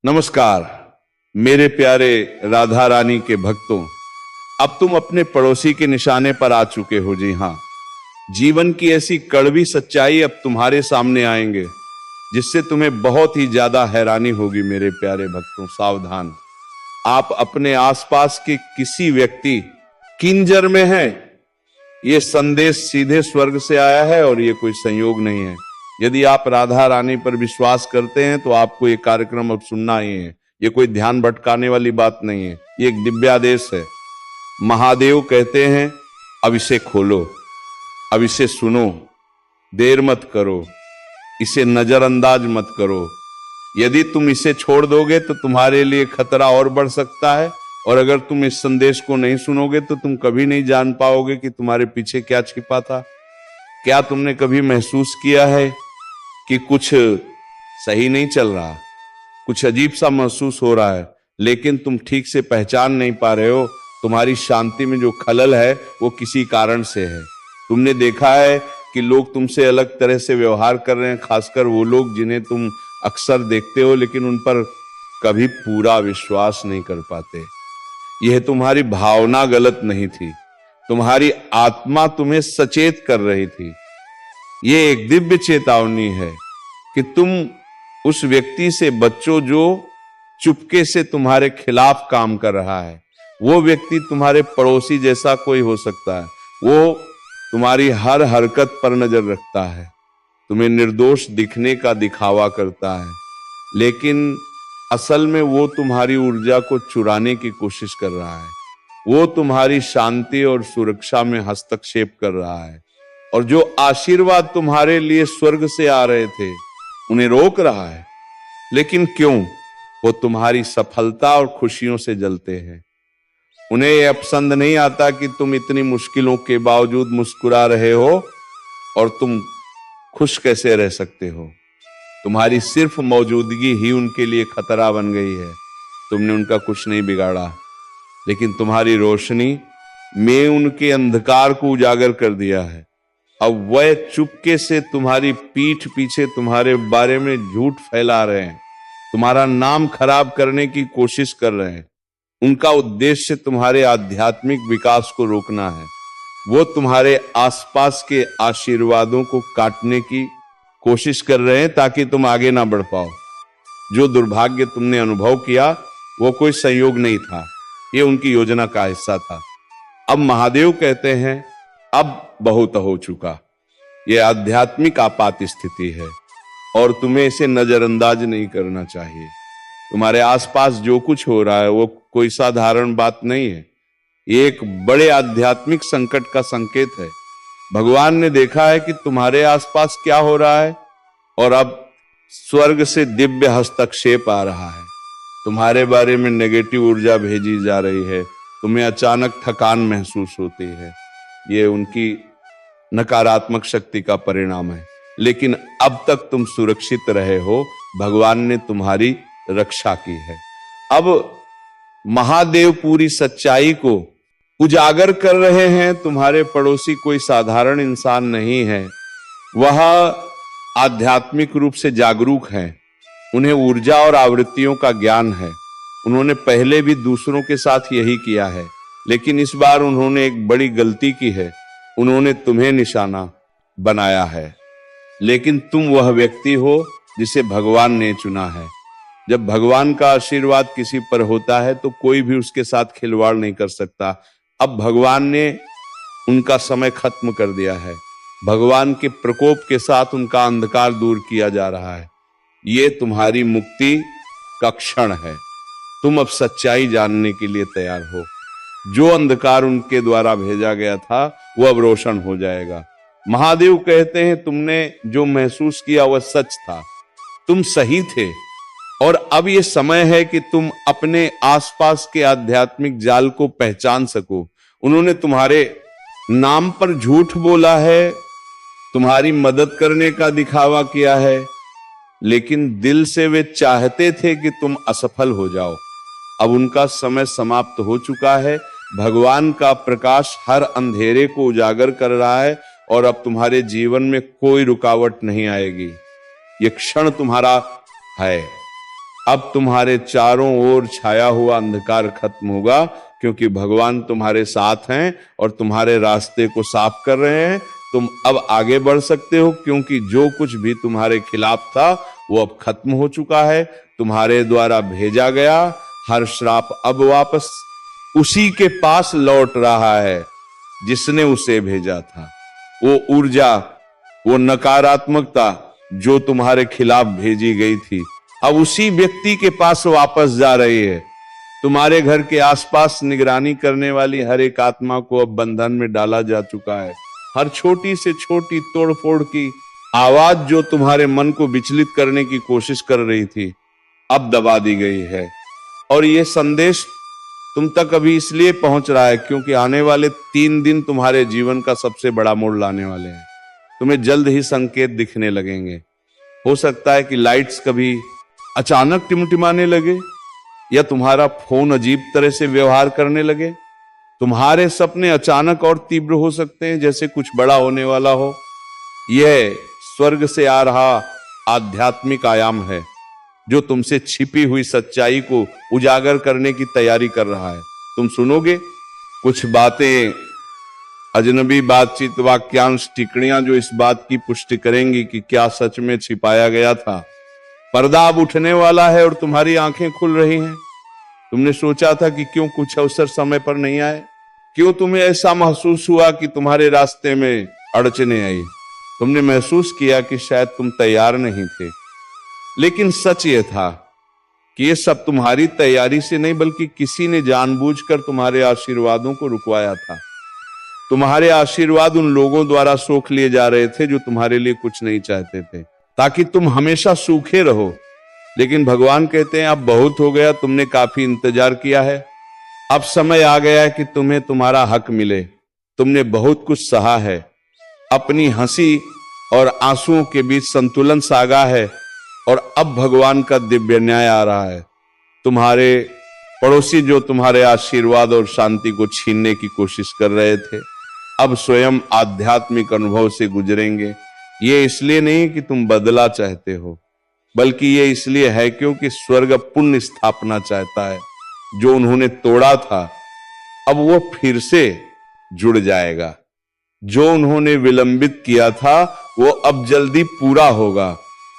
नमस्कार मेरे प्यारे राधा रानी के भक्तों। अब तुम अपने पड़ोसी के निशाने पर आ चुके हो। जी हाँ, जीवन की ऐसी कड़वी सच्चाई अब तुम्हारे सामने आएंगे जिससे तुम्हें बहुत ही ज्यादा हैरानी होगी। मेरे प्यारे भक्तों, सावधान। आप अपने आसपास के किसी व्यक्ति किंजर में हैं। ये संदेश सीधे स्वर्ग से आया है और ये कोई संयोग नहीं है। यदि आप राधा रानी पर विश्वास करते हैं तो आपको ये कार्यक्रम अब सुनना ही है। ये कोई ध्यान भटकाने वाली बात नहीं है, ये एक दिव्यादेश है। महादेव कहते हैं अब इसे खोलो, अब इसे सुनो, देर मत करो, इसे नजरअंदाज मत करो। यदि तुम इसे छोड़ दोगे तो तुम्हारे लिए खतरा और बढ़ सकता है, और अगर तुम इस संदेश को नहीं सुनोगे तो तुम कभी नहीं जान पाओगे कि तुम्हारे पीछे क्या छिपा था। क्या तुमने कभी महसूस किया है कि कुछ सही नहीं चल रहा, कुछ अजीब सा महसूस हो रहा है, लेकिन तुम ठीक से पहचान नहीं पा रहे हो? तुम्हारी शांति में जो खलल है वो किसी कारण से है। तुमने देखा है कि लोग तुमसे अलग तरह से व्यवहार कर रहे हैं, खासकर वो लोग जिन्हें तुम अक्सर देखते हो लेकिन उन पर कभी पूरा विश्वास नहीं कर पाते। यह तुम्हारी भावना गलत नहीं थी, तुम्हारी आत्मा तुम्हें सचेत कर रही थी। ये एक दिव्य चेतावनी है कि तुम उस व्यक्ति से बचो जो चुपके से तुम्हारे खिलाफ काम कर रहा है। वो व्यक्ति तुम्हारे पड़ोसी जैसा कोई हो सकता है, वो तुम्हारी हर हरकत पर नजर रखता है, तुम्हें निर्दोष दिखने का दिखावा करता है, लेकिन असल में वो तुम्हारी ऊर्जा को चुराने की कोशिश कर रहा है। वो तुम्हारी शांति और सुरक्षा में हस्तक्षेप कर रहा है, और जो आशीर्वाद तुम्हारे लिए स्वर्ग से आ रहे थे उन्हें रोक रहा है। लेकिन क्यों? वो तुम्हारी सफलता और खुशियों से जलते हैं। उन्हें यह पसंद नहीं आता कि तुम इतनी मुश्किलों के बावजूद मुस्कुरा रहे हो, और तुम खुश कैसे रह सकते हो? तुम्हारी सिर्फ मौजूदगी ही उनके लिए खतरा बन गई है। तुमने उनका कुछ नहीं बिगाड़ा, लेकिन तुम्हारी रोशनी में उनके अंधकार को उजागर कर दिया है। अब वह चुपके से तुम्हारी पीठ पीछे तुम्हारे बारे में झूठ फैला रहे हैं, तुम्हारा नाम खराब करने की कोशिश कर रहे हैं। उनका उद्देश्य तुम्हारे आध्यात्मिक विकास को रोकना है। वो तुम्हारे आसपास के आशीर्वादों को काटने की कोशिश कर रहे हैं ताकि तुम आगे ना बढ़ पाओ। जो दुर्भाग्य तुमने अनुभव किया वो कोई संयोग नहीं था, ये उनकी योजना का हिस्सा था। अब महादेव कहते हैं अब बहुत हो चुका। यह आध्यात्मिक आपात स्थिति है और तुम्हें इसे नजरअंदाज नहीं करना चाहिए। तुम्हारे आसपास जो कुछ हो रहा है वो कोई साधारण बात नहीं है, ये एक बड़े आध्यात्मिक संकट का संकेत है। भगवान ने देखा है कि तुम्हारे आसपास क्या हो रहा है, और अब स्वर्ग से दिव्य हस्तक्षेप आ रहा है। तुम्हारे बारे में नेगेटिव ऊर्जा भेजी जा रही है, तुम्हें अचानक थकान महसूस होती है। ये उनकी नकारात्मक शक्ति का परिणाम है, लेकिन अब तक तुम सुरक्षित रहे हो, भगवान ने तुम्हारी रक्षा की है। अब महादेव पूरी सच्चाई को उजागर कर रहे हैं। तुम्हारे पड़ोसी कोई साधारण इंसान नहीं है, वह आध्यात्मिक रूप से जागरूक हैं। उन्हें ऊर्जा और आवृत्तियों का ज्ञान है। उन्होंने पहले भी दूसरों के साथ यही किया है, लेकिन इस बार उन्होंने एक बड़ी गलती की है। उन्होंने तुम्हें निशाना बनाया है, लेकिन तुम वह व्यक्ति हो जिसे भगवान ने चुना है। जब भगवान का आशीर्वाद किसी पर होता है तो कोई भी उसके साथ खिलवाड़ नहीं कर सकता। अब भगवान ने उनका समय खत्म कर दिया है। भगवान के प्रकोप के साथ उनका अंधकार दूर किया जा रहा है। ये तुम्हारी मुक्ति का क्षण है। तुम अब सच्चाई जानने के लिए तैयार हो। जो अंधकार उनके द्वारा भेजा गया था वो अब रोशन हो जाएगा। महादेव कहते हैं तुमने जो महसूस किया वह सच था, तुम सही थे, और अब ये समय है कि तुम अपने आसपास के आध्यात्मिक जाल को पहचान सको। उन्होंने तुम्हारे नाम पर झूठ बोला है, तुम्हारी मदद करने का दिखावा किया है, लेकिन दिल से वे चाहते थे कि तुम असफल हो जाओ। अब उनका समय समाप्त हो चुका है। भगवान का प्रकाश हर अंधेरे को उजागर कर रहा है, और अब तुम्हारे जीवन में कोई रुकावट नहीं आएगी। ये क्षण तुम्हारा है। अब तुम्हारे चारों ओर छाया हुआ अंधकार खत्म होगा, क्योंकि भगवान तुम्हारे साथ हैं और तुम्हारे रास्ते को साफ कर रहे हैं। तुम अब आगे बढ़ सकते हो, क्योंकि जो कुछ भी तुम्हारे खिलाफ था वो अब खत्म हो चुका है। तुम्हारे द्वारा भेजा गया हर श्राप अब वापस उसी के पास लौट रहा है जिसने उसे भेजा था। वो ऊर्जा, वो नकारात्मकता जो तुम्हारे खिलाफ भेजी गई थी, अब उसी व्यक्ति के पास वापस जा रही है। तुम्हारे घर के आसपास निगरानी करने वाली हर एक आत्मा को अब बंधन में डाला जा चुका है। हर छोटी से छोटी तोड़फोड़ की आवाज जो तुम्हारे मन को विचलित करने की कोशिश कर रही थी, अब दबा दी गई है। और यह संदेश तुम तक अभी इसलिए पहुंच रहा है क्योंकि आने वाले 3 दिन तुम्हारे जीवन का सबसे बड़ा मोड़ लाने वाले हैं। तुम्हें जल्द ही संकेत दिखने लगेंगे। हो सकता है कि लाइट्स कभी अचानक टिमटिमाने लगे, या तुम्हारा फोन अजीब तरह से व्यवहार करने लगे। तुम्हारे सपने अचानक और तीव्र हो सकते हैं, जैसे कुछ बड़ा होने वाला हो। यह स्वर्ग से आ रहा आध्यात्मिक आयाम है जो तुमसे छिपी हुई सच्चाई को उजागर करने की तैयारी कर रहा है। तुम सुनोगे कुछ बातें, अजनबी बातचीत, वाक्यांश, टिप्पणियां जो इस बात की पुष्टि करेंगी कि क्या सच में छिपाया गया था। पर्दा अब उठने वाला है और तुम्हारी आंखें खुल रही हैं। तुमने सोचा था कि क्यों कुछ अवसर समय पर नहीं आए, क्यों तुम्हें ऐसा महसूस हुआ कि तुम्हारे रास्ते में अड़चने आई। तुमने महसूस किया कि शायद तुम तैयार नहीं थे, लेकिन सच ये था कि ये सब तुम्हारी तैयारी से नहीं, बल्कि किसी ने जानबूझकर तुम्हारे आशीर्वादों को रुकवाया था। तुम्हारे आशीर्वाद उन लोगों द्वारा सोख लिए जा रहे थे जो तुम्हारे लिए कुछ नहीं चाहते थे, ताकि तुम हमेशा सूखे रहो। लेकिन भगवान कहते हैं अब बहुत हो गया, तुमने काफी इंतजार किया है। अब समय आ गया है कि तुम्हें तुम्हारा हक मिले। तुमने बहुत कुछ सहा है। अपनी हंसी और आंसुओं के बीच संतुलन साधा है, और अब भगवान का दिव्य न्याय आ रहा है। तुम्हारे पड़ोसी जो तुम्हारे आशीर्वाद और शांति को छीनने की कोशिश कर रहे थे, अब स्वयं आध्यात्मिक अनुभव से गुजरेंगे। ये इसलिए नहीं कि तुम बदला चाहते हो, बल्कि ये इसलिए है क्योंकि स्वर्ग पुण्य स्थापना चाहता है। जो उन्होंने तोड़ा था अब वो फिर से जुड़ जाएगा। जो उन्होंने विलंबित किया था वो अब जल्दी पूरा होगा।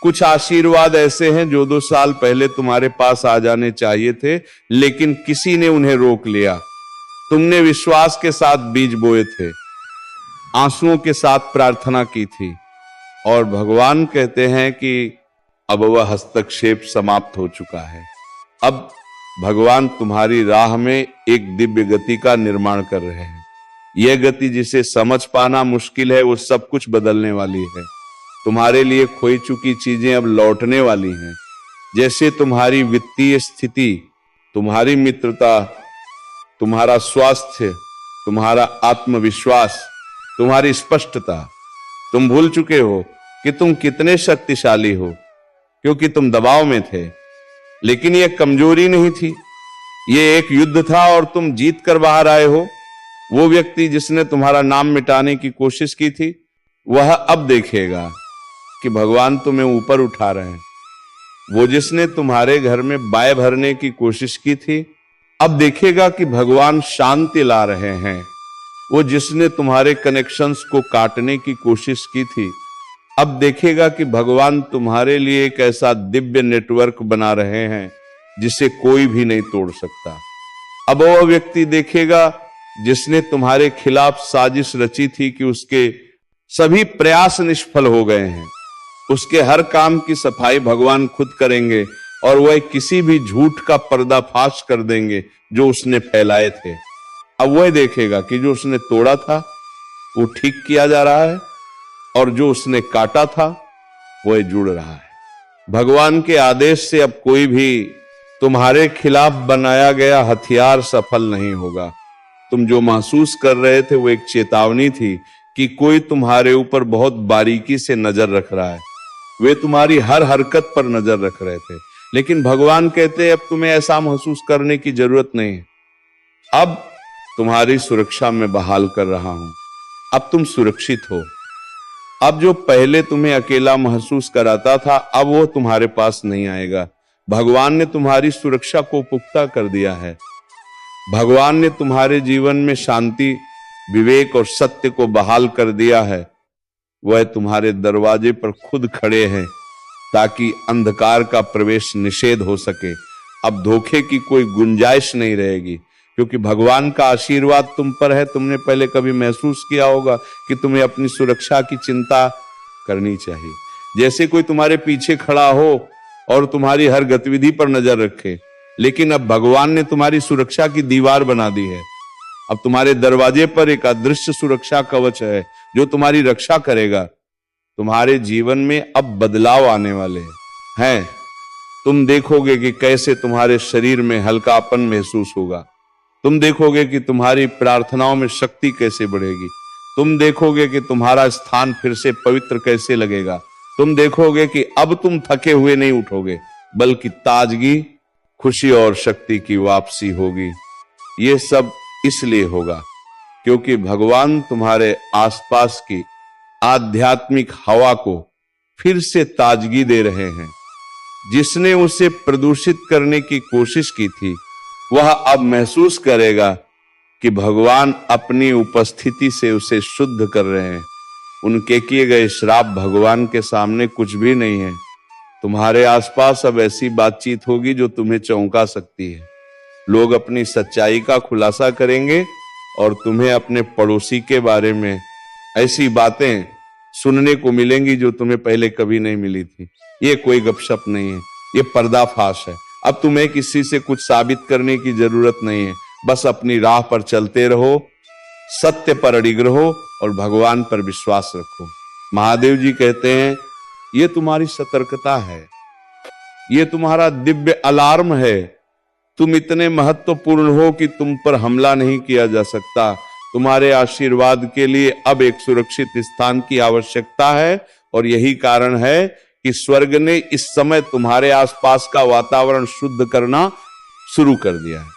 कुछ आशीर्वाद ऐसे हैं जो 2 साल पहले तुम्हारे पास आ जाने चाहिए थे, लेकिन किसी ने उन्हें रोक लिया। तुमने विश्वास के साथ बीज बोए थे, आंसुओं के साथ प्रार्थना की थी, और भगवान कहते हैं कि अब वह हस्तक्षेप समाप्त हो चुका है। अब भगवान तुम्हारी राह में एक दिव्य गति का निर्माण कर रहे हैं। यह गति जिसे समझ पाना मुश्किल है, वो सब कुछ बदलने वाली है। तुम्हारे लिए खोई चुकी चीजें अब लौटने वाली हैं, जैसे तुम्हारी वित्तीय स्थिति, तुम्हारी मित्रता, तुम्हारा स्वास्थ्य, तुम्हारा आत्मविश्वास, तुम्हारी स्पष्टता। तुम भूल चुके हो कि तुम कितने शक्तिशाली हो, क्योंकि तुम दबाव में थे। लेकिन यह कमजोरी नहीं थी, यह एक युद्ध था, और तुम जीत कर बाहर आए हो। वो व्यक्ति जिसने तुम्हारा नाम मिटाने की कोशिश की थी, वह अब देखेगा कि भगवान तुम्हें ऊपर उठा रहे हैं। वो जिसने तुम्हारे घर में बाय भरने की कोशिश की थी, अब देखेगा कि भगवान शांति ला रहे हैं। वो जिसने तुम्हारे कनेक्शंस को काटने की कोशिश की थी, अब देखेगा कि भगवान तुम्हारे लिए एक ऐसा दिव्य नेटवर्क बना रहे हैं जिसे कोई भी नहीं तोड़ सकता। अब वह व्यक्ति देखेगा जिसने तुम्हारे खिलाफ साजिश रची थी कि उसके सभी प्रयास निष्फल हो गए हैं। उसके हर काम की सफाई भगवान खुद करेंगे, और वह किसी भी झूठ का पर्दाफाश कर देंगे जो उसने फैलाए थे। अब वह देखेगा कि जो उसने तोड़ा था वो ठीक किया जा रहा है, और जो उसने काटा था वह जुड़ रहा है। भगवान के आदेश से अब कोई भी तुम्हारे खिलाफ बनाया गया हथियार सफल नहीं होगा। तुम जो महसूस कर रहे थे वो एक चेतावनी थी कि कोई तुम्हारे ऊपर बहुत बारीकी से नजर रख रहा है। वे तुम्हारी हर हरकत पर नजर रख रहे थे, लेकिन भगवान कहते हैं अब तुम्हें ऐसा महसूस करने की जरूरत नहीं। अब तुम्हारी सुरक्षा में बहाल कर रहा हूं। अब तुम सुरक्षित हो। अब जो पहले तुम्हें अकेला महसूस कराता था, अब वो तुम्हारे पास नहीं आएगा। भगवान ने तुम्हारी सुरक्षा को पुख्ता कर दिया है। भगवान ने तुम्हारे जीवन में शांति, विवेक और सत्य को बहाल कर दिया है। वह तुम्हारे दरवाजे पर खुद खड़े हैं ताकि अंधकार का प्रवेश निषेध हो सके। अब धोखे की कोई गुंजाइश नहीं रहेगी, क्योंकि भगवान का आशीर्वाद तुम पर है। तुमने पहले कभी महसूस किया होगा कि तुम्हें अपनी सुरक्षा की चिंता करनी चाहिए। जैसे कोई तुम्हारे पीछे खड़ा हो और तुम्हारी हर गतिविधि पर नजर रखे, लेकिन अब भगवान ने तुम्हारी सुरक्षा की दीवार बना दी है। अब तुम्हारे दरवाजे पर एक अदृश्य सुरक्षा कवच है जो तुम्हारी रक्षा करेगा। तुम्हारे जीवन में अब बदलाव आने वाले हैं। तुम देखोगे कि कैसे तुम्हारे शरीर में हल्कापन महसूस होगा। तुम देखोगे कि तुम्हारी प्रार्थनाओं में शक्ति कैसे बढ़ेगी। तुम देखोगे कि तुम्हारा स्थान फिर से पवित्र कैसे लगेगा। तुम देखोगे कि अब तुम थके हुए नहीं उठोगे, बल्कि ताजगी, खुशी और शक्ति की वापसी होगी। ये सब इसलिए होगा क्योंकि भगवान तुम्हारे आसपास की आध्यात्मिक हवा को फिर से ताजगी दे रहे हैं। जिसने उसे प्रदूषित करने की कोशिश की थी, वह अब महसूस करेगा कि भगवान अपनी उपस्थिति से उसे शुद्ध कर रहे हैं। उनके किए गए श्राप भगवान के सामने कुछ भी नहीं है। तुम्हारे आसपास अब ऐसी बातचीत होगी जो तुम्हें चौंका सकती है। लोग अपनी सच्चाई का खुलासा करेंगे और तुम्हें अपने पड़ोसी के बारे में ऐसी बातें सुनने को मिलेंगी जो तुम्हें पहले कभी नहीं मिली थी। ये कोई गपशप नहीं है, ये पर्दाफाश है। अब तुम्हें किसी से कुछ साबित करने की जरूरत नहीं है। बस अपनी राह पर चलते रहो, सत्य पर अडिग रहो और भगवान पर विश्वास रखो। महादेव जी कहते हैं, ये तुम्हारी सतर्कता है, ये तुम्हारा दिव्य अलार्म है। तुम इतने महत्वपूर्ण हो कि तुम पर हमला नहीं किया जा सकता। तुम्हारे आशीर्वाद के लिए अब एक सुरक्षित स्थान की आवश्यकता है, और यही कारण है कि स्वर्ग ने इस समय तुम्हारे आसपास का वातावरण शुद्ध करना शुरू कर दिया है।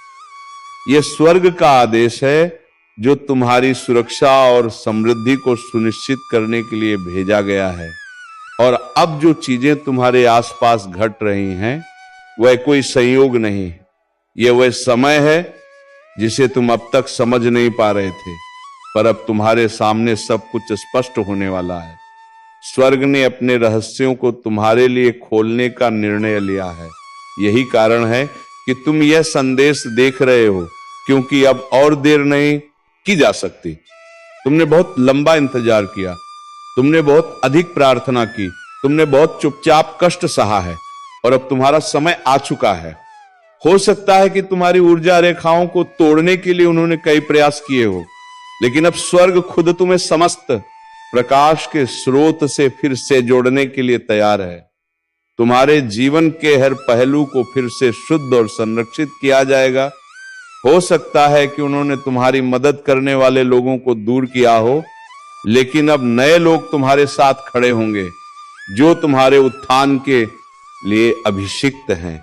यह स्वर्ग का आदेश है जो तुम्हारी सुरक्षा और समृद्धि को सुनिश्चित करने के लिए भेजा गया है। और अब जो चीजें तुम्हारे आसपास घट रही हैं, वह कोई संयोग नहीं, यह वह समय है जिसे तुम अब तक समझ नहीं पा रहे थे, पर अब तुम्हारे सामने सब कुछ स्पष्ट होने वाला है। स्वर्ग ने अपने रहस्यों को तुम्हारे लिए खोलने का निर्णय लिया है। यही कारण है कि तुम यह संदेश देख रहे हो, क्योंकि अब और देर नहीं की जा सकती। तुमने बहुत लंबा इंतजार किया, तुमने बहुत अधिक प्रार्थना की, तुमने बहुत चुपचाप कष्ट सहा है, और अब तुम्हारा समय आ चुका है। हो सकता है कि तुम्हारी ऊर्जा रेखाओं को तोड़ने के लिए उन्होंने कई प्रयास किए हो, लेकिन अब स्वर्ग खुद तुम्हें समस्त प्रकाश के स्रोत से फिर से जोड़ने के लिए तैयार है। तुम्हारे जीवन के हर पहलू को फिर से शुद्ध और संरक्षित किया जाएगा। हो सकता है कि उन्होंने तुम्हारी मदद करने वाले लोगों को दूर किया हो, लेकिन अब नए लोग तुम्हारे साथ खड़े होंगे जो तुम्हारे उत्थान के लिए अभिषिक्त हैं।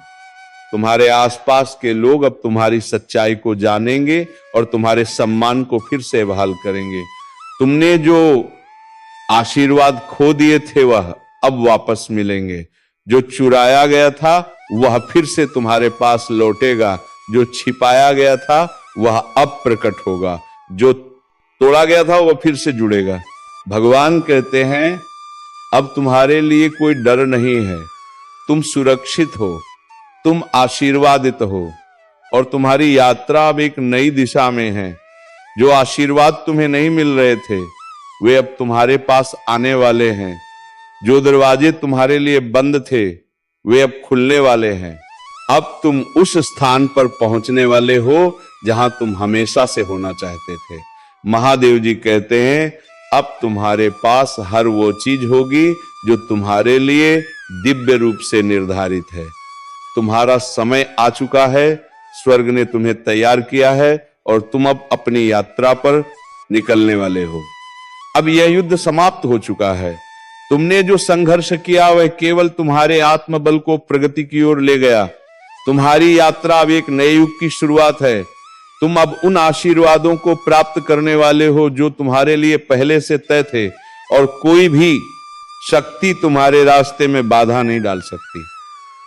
तुम्हारे आसपास के लोग अब तुम्हारी सच्चाई को जानेंगे और तुम्हारे सम्मान को फिर से बहाल करेंगे। तुमने जो आशीर्वाद खो दिए थे वह अब वापस मिलेंगे। जो चुराया गया था वह फिर से तुम्हारे पास लौटेगा। जो छिपाया गया था वह अब प्रकट होगा। जो तोड़ा गया था वह फिर से जुड़ेगा। भगवान कहते हैं, अब तुम्हारे लिए कोई डर नहीं है। तुम सुरक्षित हो, तुम आशीर्वादित हो, और तुम्हारी यात्रा अब एक नई दिशा में है। जो आशीर्वाद तुम्हें नहीं मिल रहे थे, वे अब तुम्हारे पास आने वाले हैं। जो दरवाजे तुम्हारे लिए बंद थे, वे अब खुलने वाले हैं। अब तुम उस स्थान पर पहुंचने वाले हो जहां तुम हमेशा से होना चाहते थे। महादेव जी कहते हैं, अब तुम्हारे पास हर वो चीज होगी जो तुम्हारे लिए दिव्य रूप से निर्धारित है। तुम्हारा समय आ चुका है, स्वर्ग ने तुम्हें तैयार किया है, और तुम अब अपनी यात्रा पर निकलने वाले हो। अब यह युद्ध समाप्त हो चुका है। तुमने जो संघर्ष किया वह केवल तुम्हारे आत्मबल को प्रगति की ओर ले गया। तुम्हारी यात्रा अब एक नए युग की शुरुआत है। तुम अब उन आशीर्वादों को प्राप्त करने वाले हो जो तुम्हारे लिए पहले से तय थे, और कोई भी शक्ति तुम्हारे रास्ते में बाधा नहीं डाल सकती।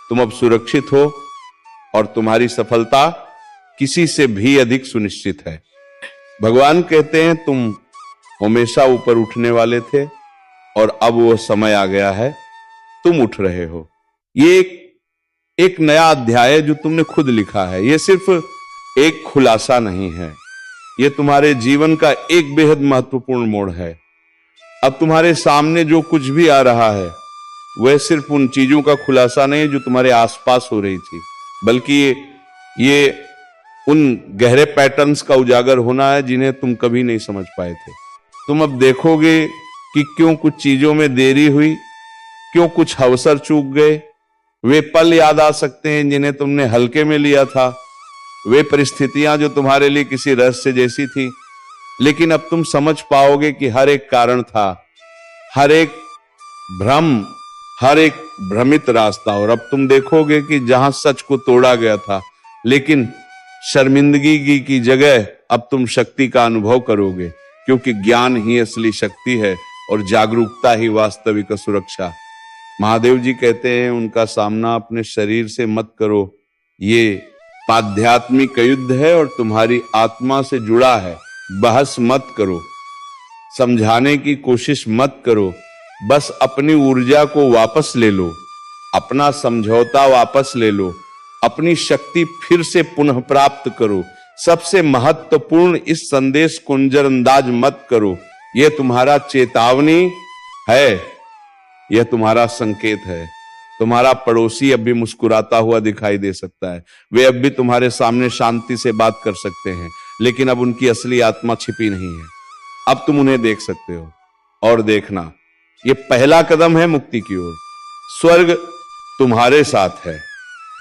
तुम अब सुरक्षित हो और तुम्हारी सफलता किसी से भी अधिक सुनिश्चित है। भगवान कहते हैं तुम हमेशा ऊपर उठने वाले थे और अब वो समय आ गया है, तुम उठ रहे हो। ये एक नया अध्याय है जो तुमने खुद लिखा है। ये सिर्फ एक खुलासा नहीं है, ये तुम्हारे जीवन का एक बेहद महत्वपूर्ण मोड़ है। अब तुम्हारे सामने जो कुछ भी आ रहा है वह सिर्फ उन चीजों का खुलासा नहीं है जो तुम्हारे आसपास हो रही थी, बल्कि ये उन गहरे पैटर्न्स का उजागर होना है जिन्हें तुम कभी नहीं समझ पाए थे। तुम अब देखोगे कि क्यों कुछ चीजों में देरी हुई, क्यों कुछ अवसर चूक गए। वे पल याद आ सकते हैं जिन्हें तुमने हल्के में लिया था, वे परिस्थितियां जो तुम्हारे लिए किसी रहस्य जैसी थी, लेकिन अब तुम समझ पाओगे कि हर एक कारण था, हर एक भ्रम, हर एक भ्रमित रास्ता। और अब तुम देखोगे कि जहां सच को तोड़ा गया था, लेकिन शर्मिंदगी की जगह अब तुम शक्ति का अनुभव करोगे, क्योंकि ज्ञान ही असली शक्ति है और जागरूकता ही वास्तविक सुरक्षा। महादेव जी कहते हैं उनका सामना अपने शरीर से मत करो, ये आध्यात्मिक युद्ध है और तुम्हारी आत्मा से जुड़ा है। बहस मत करो, समझाने की कोशिश मत करो, बस अपनी ऊर्जा को वापस ले लो, अपना समझौता वापस ले लो, अपनी शक्ति फिर से पुनः प्राप्त करो। सबसे महत्वपूर्ण इस संदेश को नजरअंदाज मत करो। यह तुम्हारा चेतावनी है, यह तुम्हारा संकेत है। तुम्हारा पड़ोसी अब भी मुस्कुराता हुआ दिखाई दे सकता है, वे अब भी तुम्हारे सामने शांति से बात कर सकते हैं, लेकिन अब उनकी असली आत्मा छिपी नहीं है। अब तुम उन्हें देख सकते हो। और देखना, यह पहला कदम है मुक्ति की ओर। स्वर्ग तुम्हारे साथ है,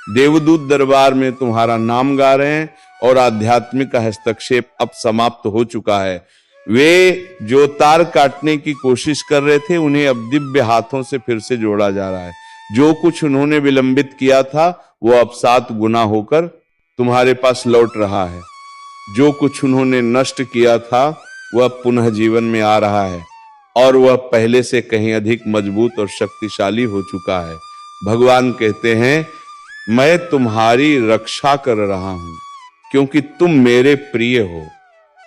देवदूत दरबार में तुम्हारा नाम गा रहे हैं और आध्यात्मिक हस्तक्षेप अब समाप्त हो चुका है। वे जो तार काटने की कोशिश कर रहे थे उन्हें अब दिव्य हाथों से फिर से जोड़ा जा रहा है। जो कुछ उन्होंने विलंबित किया था वो अब 7 गुना होकर तुम्हारे पास लौट रहा है। जो कुछ उन्होंने नष्ट किया था वह पुनः जीवन में आ रहा है और वह पहले से कहीं अधिक मजबूत और शक्तिशाली हो चुका है। भगवान कहते हैं मैं तुम्हारी रक्षा कर रहा हूं क्योंकि तुम मेरे प्रिय हो।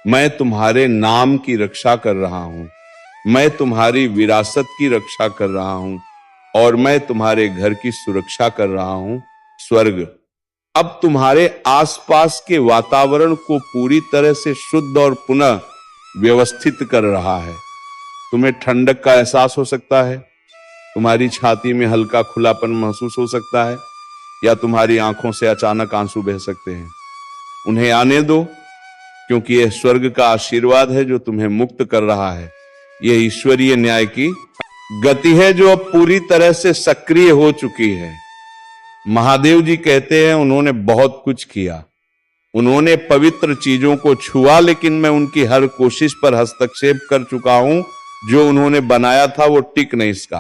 मैं तुम्हारे नाम की रक्षा कर रहा हूं, मैं तुम्हारी विरासत की रक्षा कर रहा हूं और मैं तुम्हारे घर की सुरक्षा कर रहा हूं। स्वर्ग अब तुम्हारे आसपास के वातावरण को पूरी तरह से शुद्ध और पुनः व्यवस्थित कर रहा है। तुम्हें ठंडक का एहसास हो सकता है, तुम्हारी छाती में हल्का खुलापन महसूस हो सकता है, या तुम्हारी आंखों से अचानक आंसू बह सकते हैं। उन्हें आने दो, क्योंकि यह स्वर्ग का आशीर्वाद है जो तुम्हें मुक्त कर रहा है। यह ईश्वरीय न्याय की गति है जो अब पूरी तरह से सक्रिय हो चुकी है। महादेव जी कहते हैं उन्होंने बहुत कुछ किया, उन्होंने पवित्र चीजों को छुआ, लेकिन मैं उनकी हर कोशिश पर हस्तक्षेप कर चुका हूं। जो उन्होंने बनाया था वो टिक नहीं सका।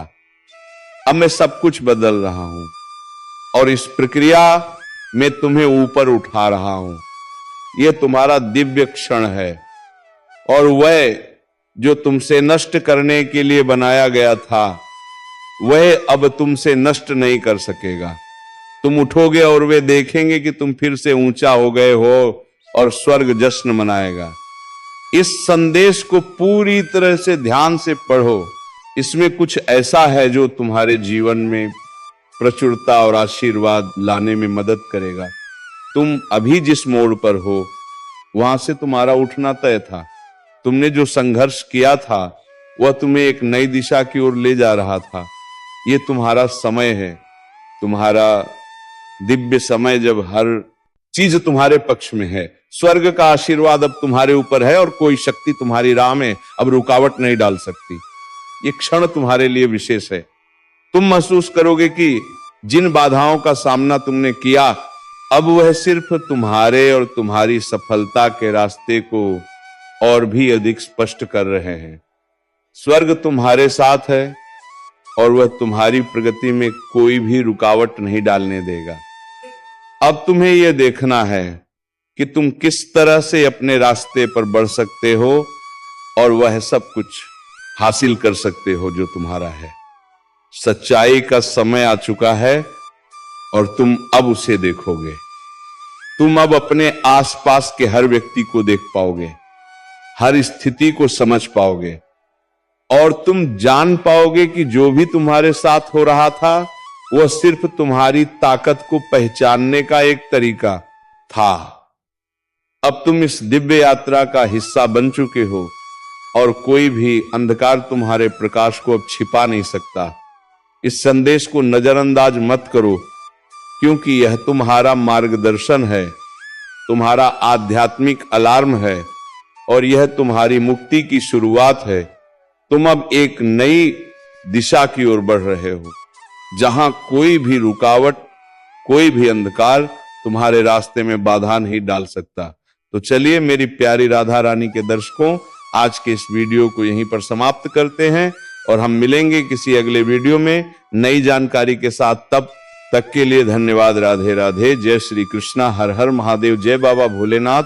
अब मैं सब कुछ बदल रहा हूं और इस प्रक्रिया में तुम्हें ऊपर उठा रहा हूं। यह तुम्हारा दिव्य क्षण है और वह जो तुमसे नष्ट करने के लिए बनाया गया था वह अब तुमसे नष्ट नहीं कर सकेगा। तुम उठोगे और वे देखेंगे कि तुम फिर से ऊंचा हो गए हो और स्वर्ग जश्न मनाएगा। इस संदेश को पूरी तरह से ध्यान से पढ़ो। इसमें कुछ ऐसा है जो तुम्हारे जीवन में प्रचुरता और आशीर्वाद लाने में मदद करेगा। तुम अभी जिस मोड़ पर हो वहां से तुम्हारा उठना तय था। तुमने जो संघर्ष किया था वह तुम्हें एक नई दिशा की ओर ले जा रहा था। यह तुम्हारा समय है, तुम्हारा दिव्य समय जब हर चीज तुम्हारे पक्ष में है। स्वर्ग का आशीर्वाद अब तुम्हारे ऊपर है और कोई शक्ति तुम्हारी राह में अब रुकावट नहीं डाल सकती। ये क्षण तुम्हारे लिए विशेष है। तुम महसूस करोगे कि जिन बाधाओं का सामना तुमने किया अब वह सिर्फ तुम्हारे और तुम्हारी सफलता के रास्ते को और भी अधिक स्पष्ट कर रहे हैं। स्वर्ग तुम्हारे साथ है और वह तुम्हारी प्रगति में कोई भी रुकावट नहीं डालने देगा। अब तुम्हें यह देखना है कि तुम किस तरह से अपने रास्ते पर बढ़ सकते हो और वह सब कुछ हासिल कर सकते हो जो तुम्हारा है। सच्चाई का समय आ चुका है और तुम अब उसे देखोगे। तुम अब अपने आसपास के हर व्यक्ति को देख पाओगे, हर स्थिति को समझ पाओगे और तुम जान पाओगे कि जो भी तुम्हारे साथ हो रहा था वह सिर्फ तुम्हारी ताकत को पहचानने का एक तरीका था। अब तुम इस दिव्य यात्रा का हिस्सा बन चुके हो और कोई भी अंधकार तुम्हारे प्रकाश को अब छिपा नहीं सकता। इस संदेश को नजरअंदाज मत करो, क्योंकि यह तुम्हारा मार्गदर्शन है, तुम्हारा आध्यात्मिक अलार्म है और यह तुम्हारी मुक्ति की शुरुआत है। तुम अब एक नई दिशा की ओर बढ़ रहे हो, जहां कोई भी रुकावट, कोई भी अंधकार तुम्हारे रास्ते में बाधा नहीं डाल सकता। तो चलिए मेरी प्यारी राधा रानी के दर्शकों, आज के इस वीडियो को यहीं पर समाप्त करते हैं और हम मिलेंगे किसी अगले वीडियो में नई जानकारी के साथ। तब तक के लिए धन्यवाद। राधे राधे। जय श्री कृष्णा। हर हर महादेव। जय बाबा भोलेनाथ।